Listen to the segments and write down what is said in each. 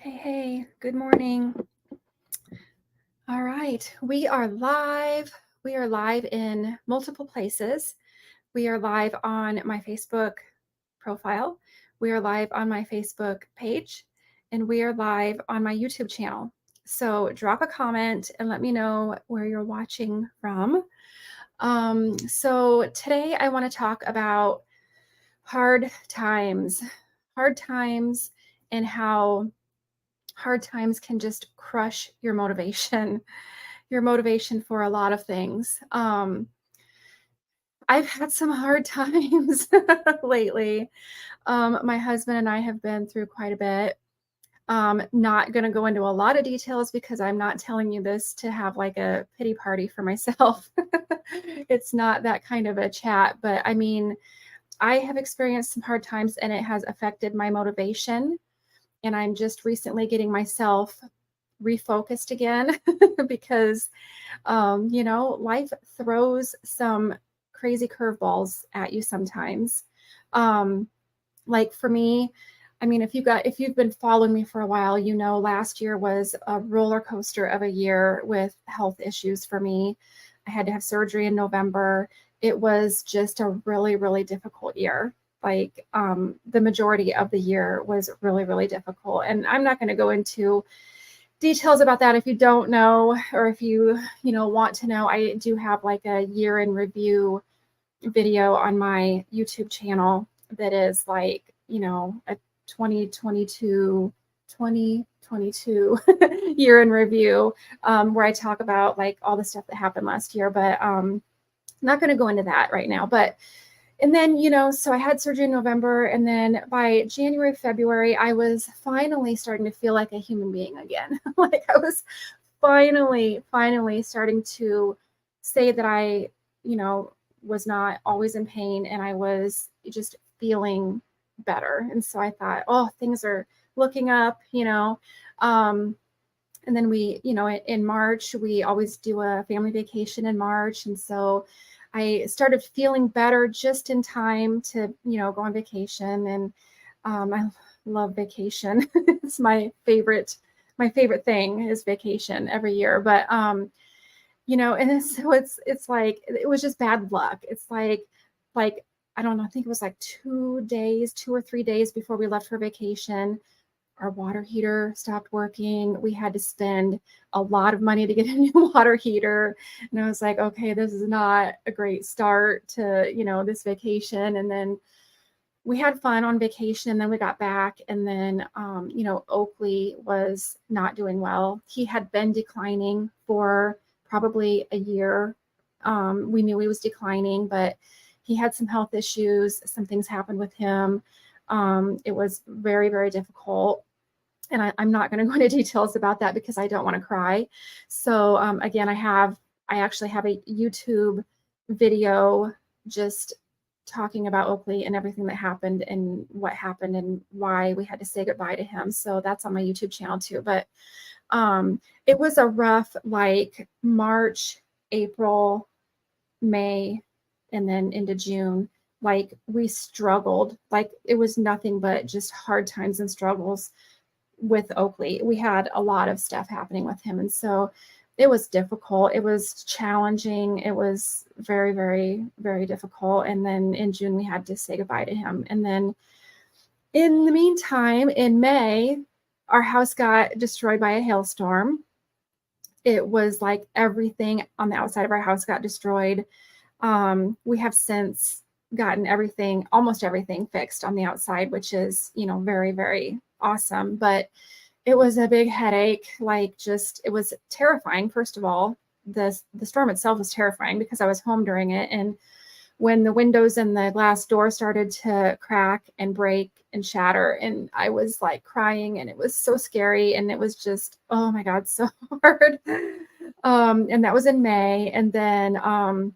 Hey, good morning. All right, we are live. We are live in multiple places. We are live on my Facebook profile. We are live on my Facebook page, and we are live on my YouTube channel. So drop a comment and let me know where you're watching from. So today I want to talk about hard times, and how hard times can just crush your motivation for a lot of things. I've had some hard times lately. My husband and I have been through quite a bit. Not going to go into a lot of details because I'm not telling you this to have like a pity party for myself. It's not that kind of a chat, but I mean, I have experienced some hard times and it has affected my motivation. And I'm just recently getting myself refocused again because life throws some crazy curveballs at you sometimes. um like for me, I mean, if you've been following me for a while, last year was a roller coaster of a year with health issues for me. I had to have surgery in November. It was just a really, really difficult year. The majority of the year was really, really difficult, and I'm not going to go into details about that if you don't know, or if you want to know. I do have like a year in review video on my YouTube channel that is like, a 2022 year in review, where I talk about like all the stuff that happened last year. But I'm not going to go into that right now. But and then, so I had surgery in November, and then by January, February, I was finally starting to feel like a human being again. Like I was finally starting to say that I, was not always in pain, and I was just feeling better. And so I thought, oh, things are looking up. Um, and then in March, we always do a family vacation in March. And so I started feeling better just in time to, go on vacation. And I love vacation. It's my favorite thing is vacation every year. But so it's like it was just bad luck. It's like I don't know, I think it was like 2 or 3 days before we left for vacation, our water heater stopped working. We had to spend a lot of money to get a new water heater. And I was like, okay, this is not a great start to, this vacation. And then we had fun on vacation, and then we got back, and then, Oakley was not doing well. He had been declining for probably a year. We knew he was declining, but he had some health issues. Some things happened with him. It was very, very difficult. And I'm not going to go into details about that because I don't want to cry. So again, I actually have a YouTube video just talking about Oakley and everything that happened and what happened and why we had to say goodbye to him. So that's on my YouTube channel too. But it was a rough, like March, April, May, and then into June. Like we struggled. Like it was nothing but just hard times and struggles with Oakley. We had a lot of stuff happening with him. And so it was difficult. It was challenging. It was very, very, very difficult. And then in June, we had to say goodbye to him. And then in the meantime, in May, our house got destroyed by a hailstorm. It was like everything on the outside of our house got destroyed. We have since gotten almost everything fixed on the outside, which is, very, very awesome. But it was a big headache. It was terrifying. First of all, the storm itself was terrifying because I was home during it. And when the windows and the glass door started to crack and break and shatter, and I was like crying, and it was so scary. And it was just, oh my God, so hard. And that was in May. And then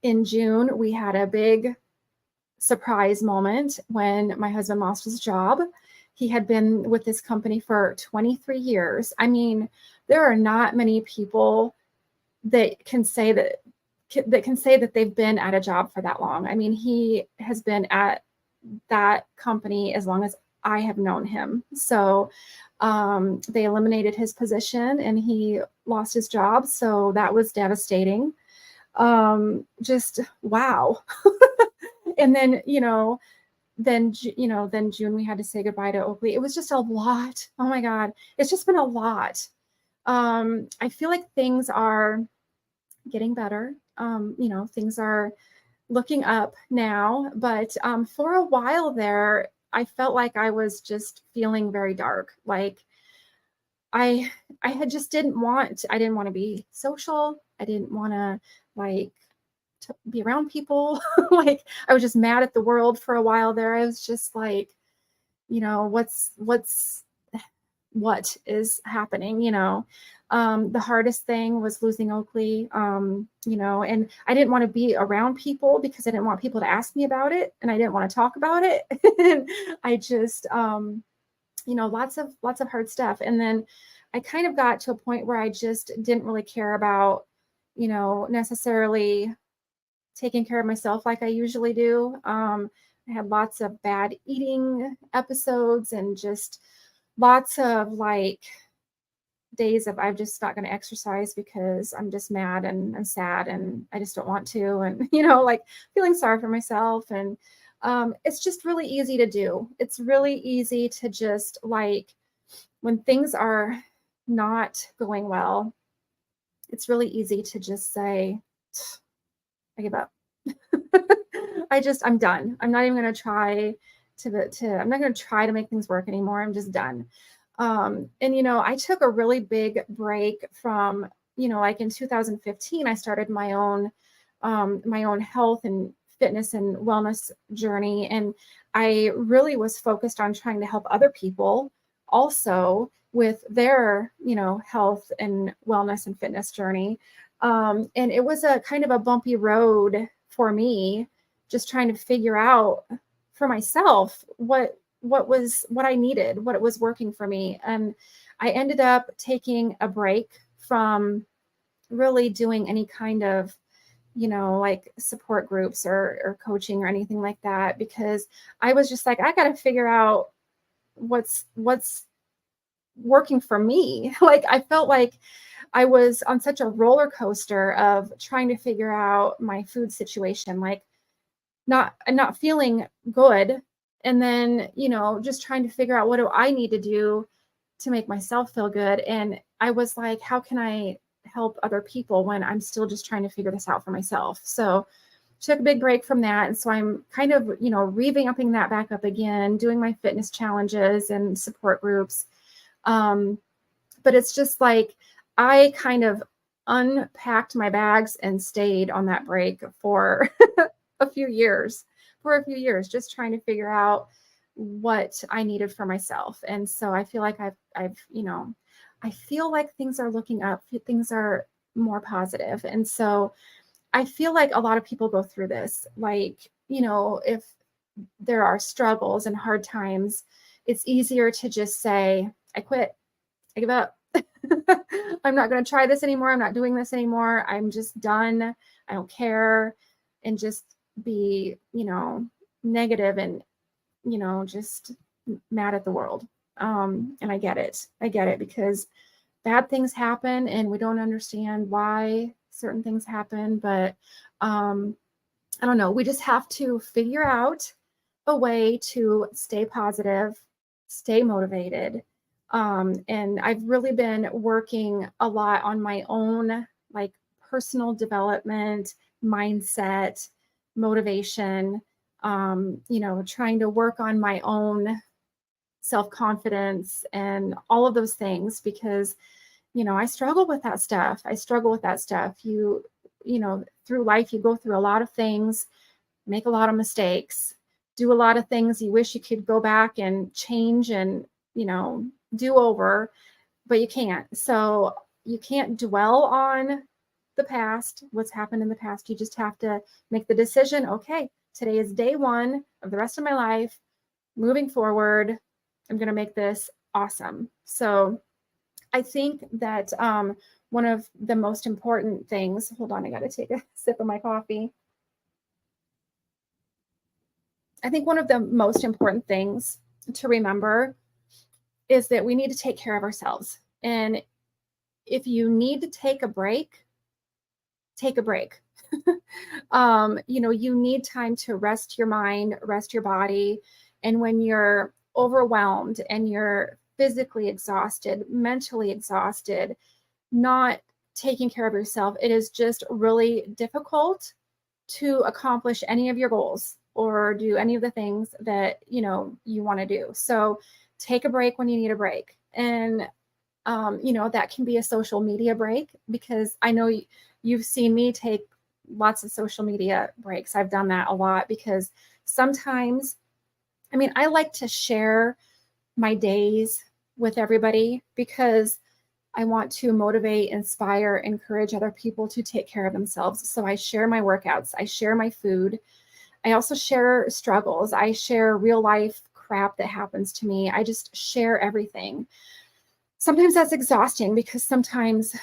in June, we had a big surprise moment when my husband lost his job. He had been with this company for 23 years. I mean, there are not many people that can say that they've been at a job for that long. I mean, he has been at that company as long as I have known him. So They eliminated his position and he lost his job. So that was devastating. Just wow. And then, then June we had to say goodbye to Oakley. It was just a lot. Oh my God. It's just been a lot. I feel like things are getting better. Things are looking up now, but for a while there, I felt like I was just feeling very dark. Like I had just I didn't want to be social. I didn't want to like to be around people. Like I was just mad at the world for a while there. I was just like, what is happening, the hardest thing was losing Oakley, and I didn't want to be around people because I didn't want people to ask me about it and I didn't want to talk about it. And I just, lots of hard stuff. And then I kind of got to a point where I just didn't really care about, necessarily taking care of myself like I usually do. I had lots of bad eating episodes and just lots of like days of I'm just not going to exercise because I'm just mad and I'm sad and I just don't want to. And, like feeling sorry for myself. And it's just really easy to do. It's really easy to just like when things are not going well, it's really easy to just say, I give up. I'm done. I'm not even going to try I'm not going to try to make things work anymore. I'm just done. And I took a really big break from, like in 2015, I started my own health and fitness and wellness journey. And I really was focused on trying to help other people also with their, health and wellness and fitness journey. And it was a kind of a bumpy road for me, just trying to figure out for myself what I needed, what it was working for me. And I ended up taking a break from really doing any kind of, like support groups or coaching or anything like that, because I was just like, I got to figure out what's working for me. Like I felt like I was on such a roller coaster of trying to figure out my food situation, like not feeling good. And then, just trying to figure out what do I need to do to make myself feel good. And I was like, how can I help other people when I'm still just trying to figure this out for myself? So took a big break from that. And so I'm kind of, revamping that back up again, doing my fitness challenges and support groups. But it's just like, I kind of unpacked my bags and stayed on that break for a few years, just trying to figure out what I needed for myself. And so I feel like I feel like things are looking up, things are more positive. And so I feel like a lot of people go through this, like, if there are struggles and hard times, it's easier to just say, I quit, I give up. I'm not going to try this anymore. I'm not doing this anymore. I'm just done. I don't care. And just be, negative and, just mad at the world. And I get it because bad things happen and we don't understand why certain things happen. But I don't know. We just have to figure out a way to stay positive, stay motivated. And I've really been working a lot on my own, like personal development, mindset, motivation, trying to work on my own self-confidence and all of those things because, I struggle with that stuff. Through life, you go through a lot of things, make a lot of mistakes, do a lot of things you wish you could go back and change and, do over, but you can't. So you can't dwell on the past, what's happened in the past. You just have to make the decision. Okay, today is day one of the rest of my life. Moving forward, I'm going to make this awesome. So I think that one of the most important things, hold on, I got to take a sip of my coffee. I think one of the most important things to remember is that we need to take care of ourselves. And if you need to take a break, take a break. You need time to rest your mind, rest your body. And when you're overwhelmed and you're physically exhausted, mentally exhausted, not taking care of yourself, it is just really difficult to accomplish any of your goals or do any of the things that you want to do. So take a break when you need a break. And that can be a social media break, because I know you've seen me take lots of social media breaks. I've done that a lot because sometimes, I like to share my days with everybody because I want to motivate, inspire, encourage other people to take care of themselves. So I share my workouts, I share my food. I also share struggles. I share real life crap that happens to me. I just share everything. Sometimes that's exhausting because sometimes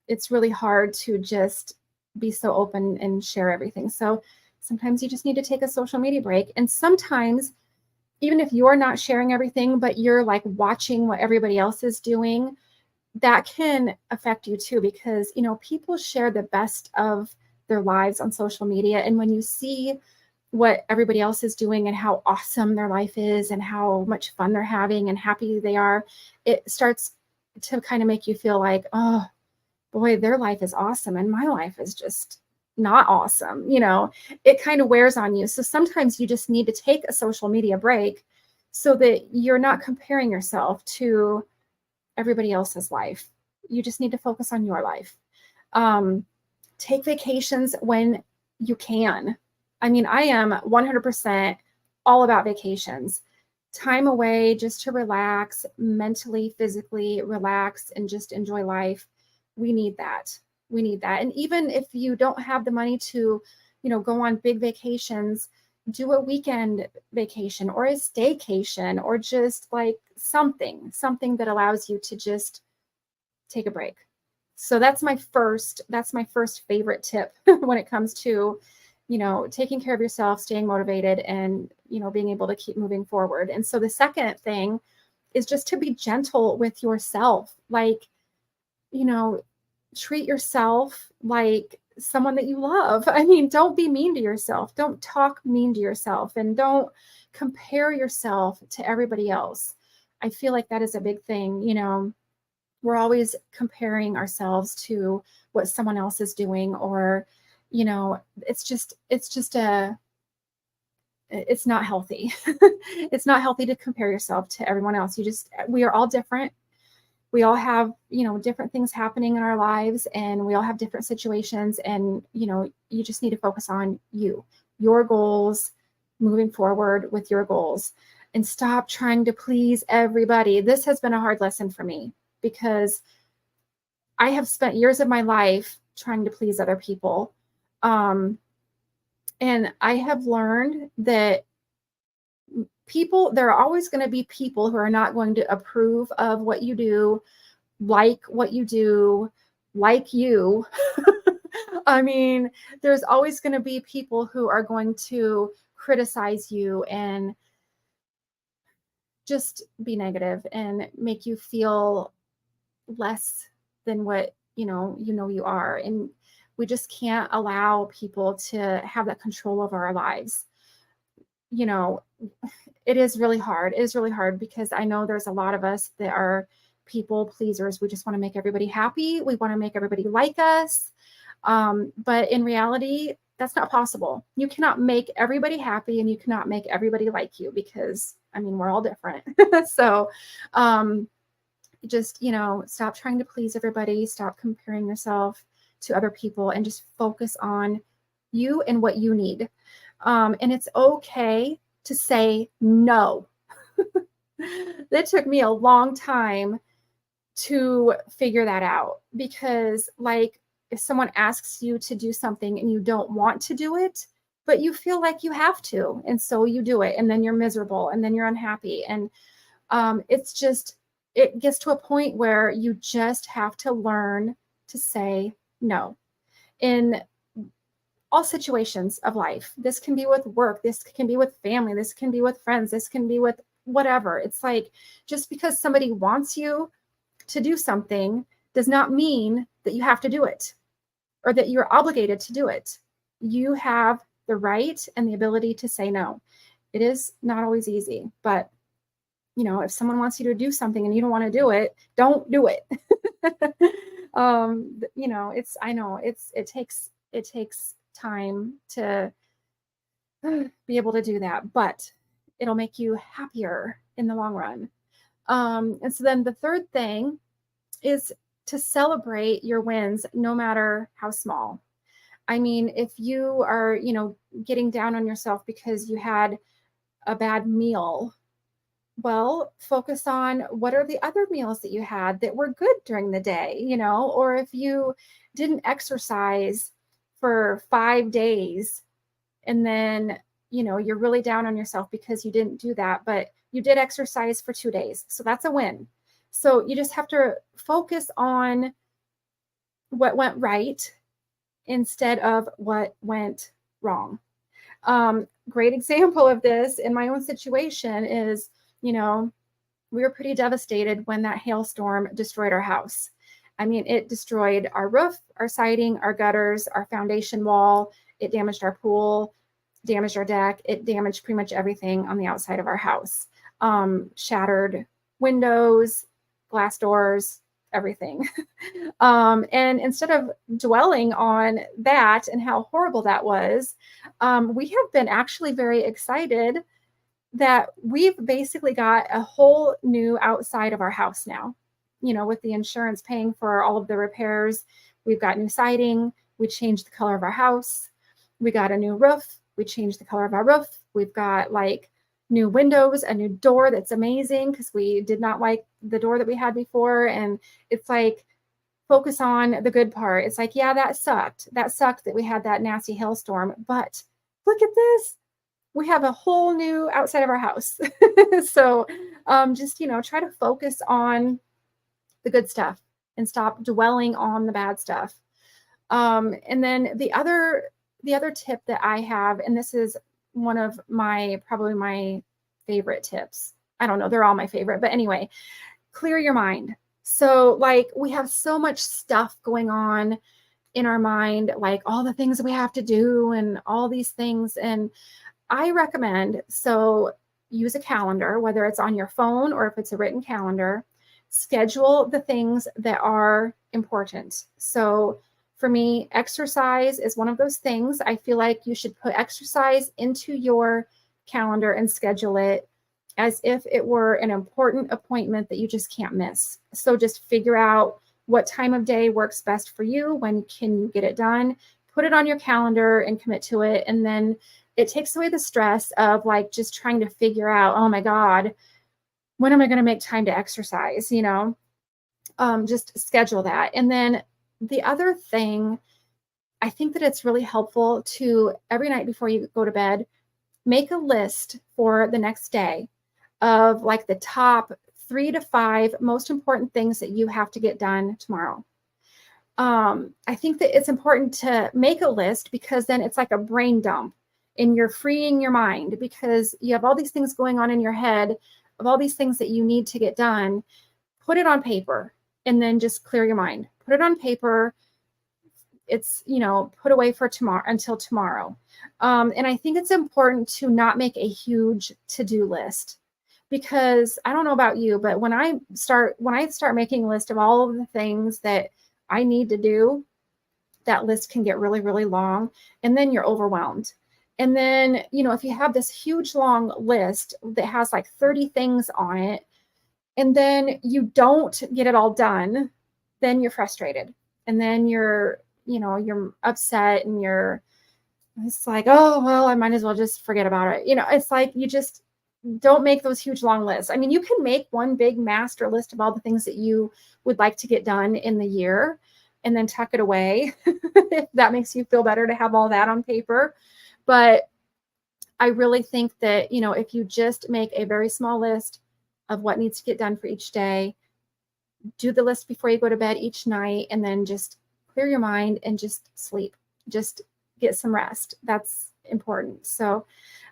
it's really hard to just be so open and share everything. So sometimes you just need to take a social media break. And sometimes, even if you're not sharing everything, but you're like watching what everybody else is doing, that can affect you too, because, people share the best of their lives on social media. And when you see what everybody else is doing and how awesome their life is and how much fun they're having and happy they are, it starts to kind of make you feel like, oh boy, their life is awesome and my life is just not awesome. It kind of wears on you. So sometimes you just need to take a social media break so that you're not comparing yourself to everybody else's life. You just need to focus on your life. Take vacations when you can. I am 100% all about vacations. Time away just to relax, mentally, physically relax, and just enjoy life. We need that. We need that. And even if you don't have the money to, go on big vacations, do a weekend vacation or a staycation, or just like something that allows you to just take a break. So that's my first favorite tip when it comes to, taking care of yourself, staying motivated, and, being able to keep moving forward. And so the second thing is just to be gentle with yourself. Like, treat yourself like someone that you love. Don't be mean to yourself. Don't talk mean to yourself, and don't compare yourself to everybody else. I feel like that is a big thing. We're always comparing ourselves to what someone else is doing, or, it's not healthy. It's not healthy to compare yourself to everyone else. We are all different. We all have, different things happening in our lives, and we all have different situations. And, you just need to focus on your goals, moving forward with your goals, and stop trying to please everybody. This has been a hard lesson for me because I have spent years of my life trying to please other people. And I have learned that there are always going to be people who are not going to approve of what you do, like what you do, like you. There's always going to be people who are going to criticize you and just be negative and make you feel less than what you are. And we just can't allow people to have that control over our lives. It is really hard. It is really hard because I know there's a lot of us that are people pleasers. We just want to make everybody happy. We want to make everybody like us. But in reality, that's not possible. You cannot make everybody happy, and you cannot make everybody like you, because we're all different. So, just, stop trying to please everybody. Stop comparing yourself to other people, and just focus on you and what you need. And it's okay to say no. It took me a long time to figure that out, because like, if someone asks you to do something and you don't want to do it, but you feel like you have to, and so you do it, and then you're miserable, and then you're unhappy. And it gets to a point where you just have to learn to say no in all situations of life. This can be with work, this can be with family, this can be with friends, this can be with whatever. It's like, just because somebody wants you to do something does not mean that you have to do it or that you're obligated to do it. You have the right and the ability to say no. It is not always easy, but if someone wants you to do something and you don't want to do it, don't do it. It takes time to be able to do that, but it'll make you happier in the long run. And so then the third thing is to celebrate your wins, no matter how small. I mean, if you are, getting down on yourself because you had a bad meal, well, focus on what are the other meals that you had that were good during the day, or if you didn't exercise for 5 days and then, you're really down on yourself because you didn't do that, but you did exercise for 2 days. So that's a win. So you just have to focus on what went right instead of what went wrong. Great example of this in my own situation is, we were pretty devastated when that hailstorm destroyed our house. I mean, it destroyed our roof, our siding, our gutters, our foundation wall. It damaged our pool, damaged our deck. It damaged pretty much everything on the outside of our house. Shattered windows, glass doors, everything. And instead of dwelling on that and how horrible that was, we have been actually very excited that we've basically got a whole new outside of our house now, with the insurance paying for all of the repairs. We've got new siding. We changed the color of our house. We got a new roof. We changed the color of our roof. We've got like new windows, a new door that's amazing because we did not like the door that we had before. And it's like, focus on the good part. It's like, yeah, that sucked. That sucked that we had that nasty hailstorm, but look at this. We have a whole new outside of our house. So just, try to focus on the good stuff and stop dwelling on the bad stuff. And then the other tip that I have, and this is one of probably my favorite tips. I don't know, they're all my favorite, but anyway, clear your mind. So like we have so much stuff going on in our mind, like all the things that we have to do and all these things. And I recommend, so use a calendar, whether it's on your phone or if it's a written calendar, schedule the things that are important. So for me, exercise is one of those things. I feel like you should put exercise into your calendar and schedule it as if it were an important appointment that you just can't miss. So just figure out what time of day works best for you. When can you get it done? Put it on your calendar and commit to it. And then it takes away the stress of like just trying to figure out, oh my God, when am I going to make time to exercise? Just schedule that. And then the other thing, I think that it's really helpful to every night before you go to bed, make a list for the next day of like the top 3 to 5 most important things that you have to get done tomorrow. I think that it's important to make a list because then it's like a brain dump and you're freeing your mind because you have all these things going on in your head of all these things that you need to get done. Put it on paper and then just clear your mind. Put it on paper. It's, put away for tomorrow until tomorrow. And I think it's important to not make a huge to-do list because I don't know about you, but when I start making a list of all of the things that I need to do, that list can get really, really long. And then you're overwhelmed. And then, if you have this huge long list that has like 30 things on it, and then you don't get it all done, then you're frustrated. And then you're upset and it's like, oh, well, I might as well just forget about it. It's like, you just don't make those huge long lists. I mean, you can make one big master list of all the things that you would like to get done in the year and then tuck it away if that makes you feel better to have all that on paper. But I really think that, if you just make a very small list of what needs to get done for each day, do the list before you go to bed each night, and then just clear your mind and just sleep. Just get some rest. That's important. So,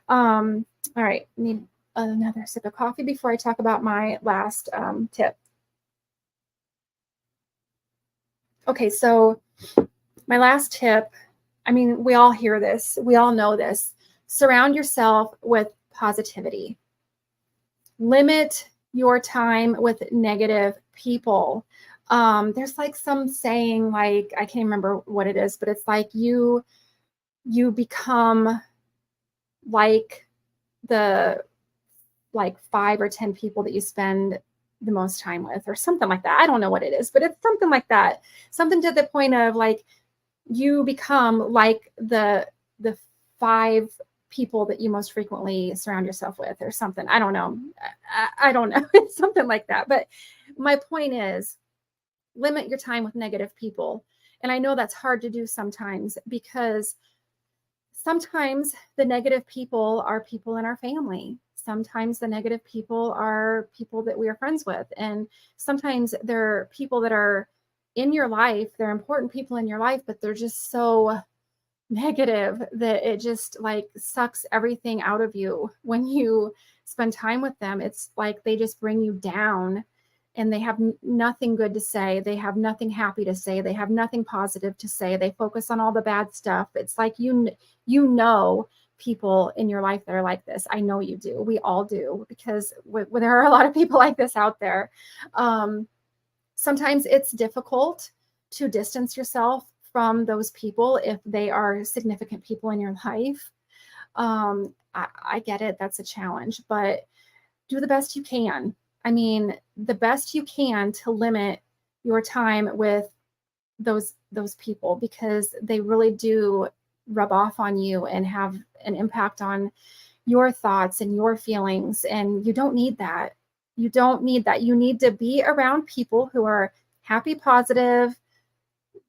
all right, need another sip of coffee before I talk about my last tip. Okay, so my last tip, I mean, we all hear this, we all know this. Surround yourself with positivity. Limit your time with negative people. There's like some saying, like, I can't remember what it is, but it's like you become like the like 5 or 10 people that you spend the most time with, or something like that. I don't know what it is, but it's something like that. Something to the point of like you become like the 5 people that you most frequently surround yourself with, or something. I don't know. I don't know. It's something like that. But my point is, limit your time with negative people. And I know that's hard to do sometimes, because sometimes the negative people are people in our family. Sometimes the negative people are people that we are friends with. And sometimes they're people that are in your life. They're important people in your life, but they're just so negative that it just like sucks everything out of you when you spend time with them. It's like they just bring you down, and they have nothing good to say. They have nothing happy to say. They have nothing positive to say. They focus on all the bad stuff. It's like, you know, people in your life that are like this. I know you do. We all do, because there are a lot of people like this out there. Sometimes it's difficult to distance yourself from those people if they are significant people in your life. I get it. That's a challenge, but do the best you can. I mean, the best you can to limit your time with those people, because they really do rub off on you and have an impact on your thoughts and your feelings. And you don't need that. You don't need that. You need to be around people who are happy, positive.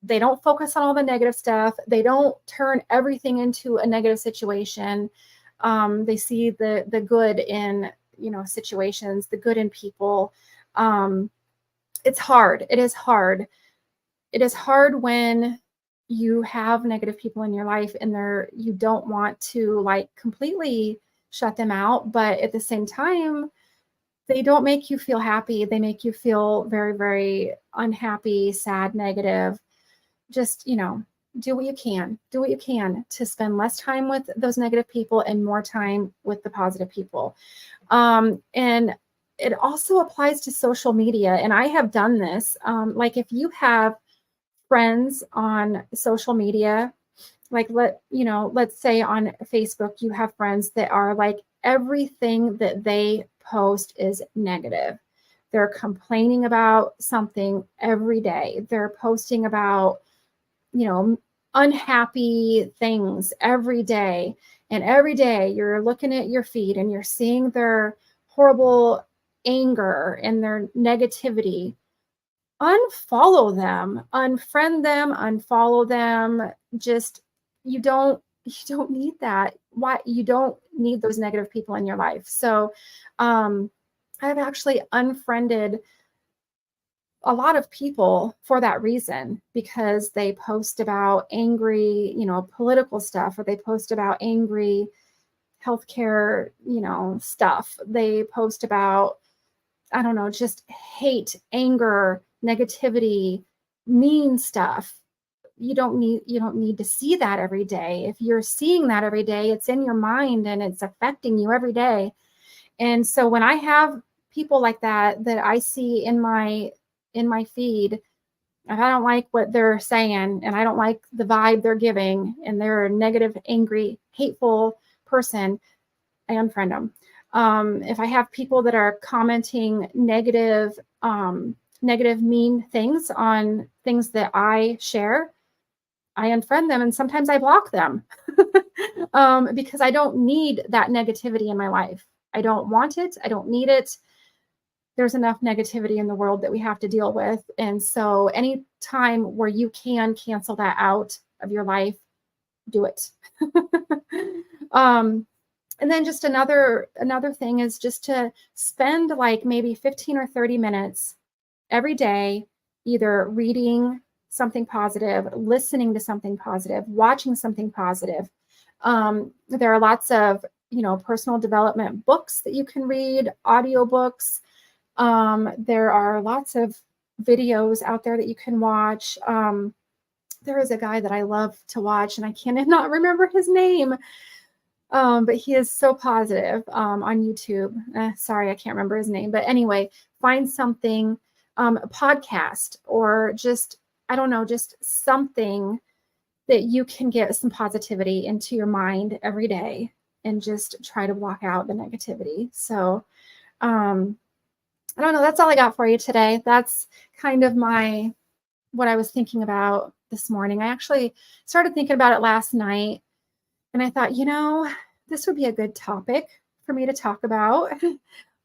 They don't focus on all the negative stuff. They don't turn everything into a negative situation. They see the good in, situations, the good in people. It's hard. It is hard. It is hard when you have negative people in your life and you don't want to like completely shut them out, but at the same time, they don't make you feel happy. They make you feel very, very unhappy, sad, negative. Just, do what you can. Do what you can to spend less time with those negative people and more time with the positive people. And it also applies to social media. And I have done this. Like if you have friends on social media, like let's say on Facebook, you have friends that are like, everything that they post is negative. They're complaining about something every day. They're posting about, unhappy things every day. And every day you're looking at your feed and you're seeing their horrible anger and their negativity. Unfollow them, unfriend them, unfollow them. Just, you don't need that. Why? You don't need those negative people in your life. So I've actually unfriended a lot of people for that reason, because they post about angry, political stuff, or they post about angry healthcare, stuff. They post about, I don't know, just hate, anger, negativity, mean stuff. You don't need to see that every day. If you're seeing that every day, it's in your mind and it's affecting you every day. And so when I have people like that I see in my feed, if I don't like what they're saying and I don't like the vibe they're giving and they're a negative, angry, hateful person, I unfriend them. If I have people that are commenting negative, mean things on things that I share, I unfriend them, and sometimes I block them because I don't need that negativity in my life. I don't want it. I don't need it. There's enough negativity in the world that we have to deal with. And so any time where you can cancel that out of your life, do it. And then just another thing is just to spend like maybe 15 or 30 minutes every day, either reading something positive, listening to something positive, watching something positive. There are lots of personal development books that you can read, audiobooks. There are lots of videos out there that you can watch. There is a guy that I love to watch, and I cannot remember his name. But he is so positive on YouTube. Sorry, I can't remember his name. But anyway, find something, a podcast, or just, I don't know, just something that you can get some positivity into your mind every day and just try to block out the negativity. So I don't know. That's all I got for you today. That's kind of what I was thinking about this morning. I actually started thinking about it last night, and I thought, this would be a good topic for me to talk about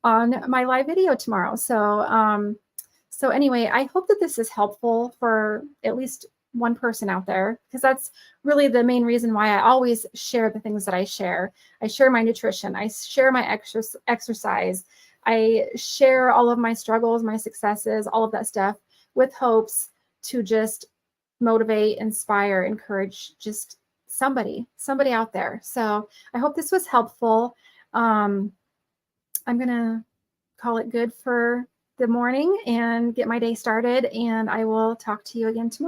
on my live video tomorrow. So anyway, I hope that this is helpful for at least one person out there, because that's really the main reason why I always share the things that I share. I share my nutrition. I share my exercise. I share all of my struggles, my successes, all of that stuff, with hopes to just motivate, inspire, encourage just somebody out there. So I hope this was helpful. I'm going to call it good for the morning and get my day started, and I will talk to you again tomorrow.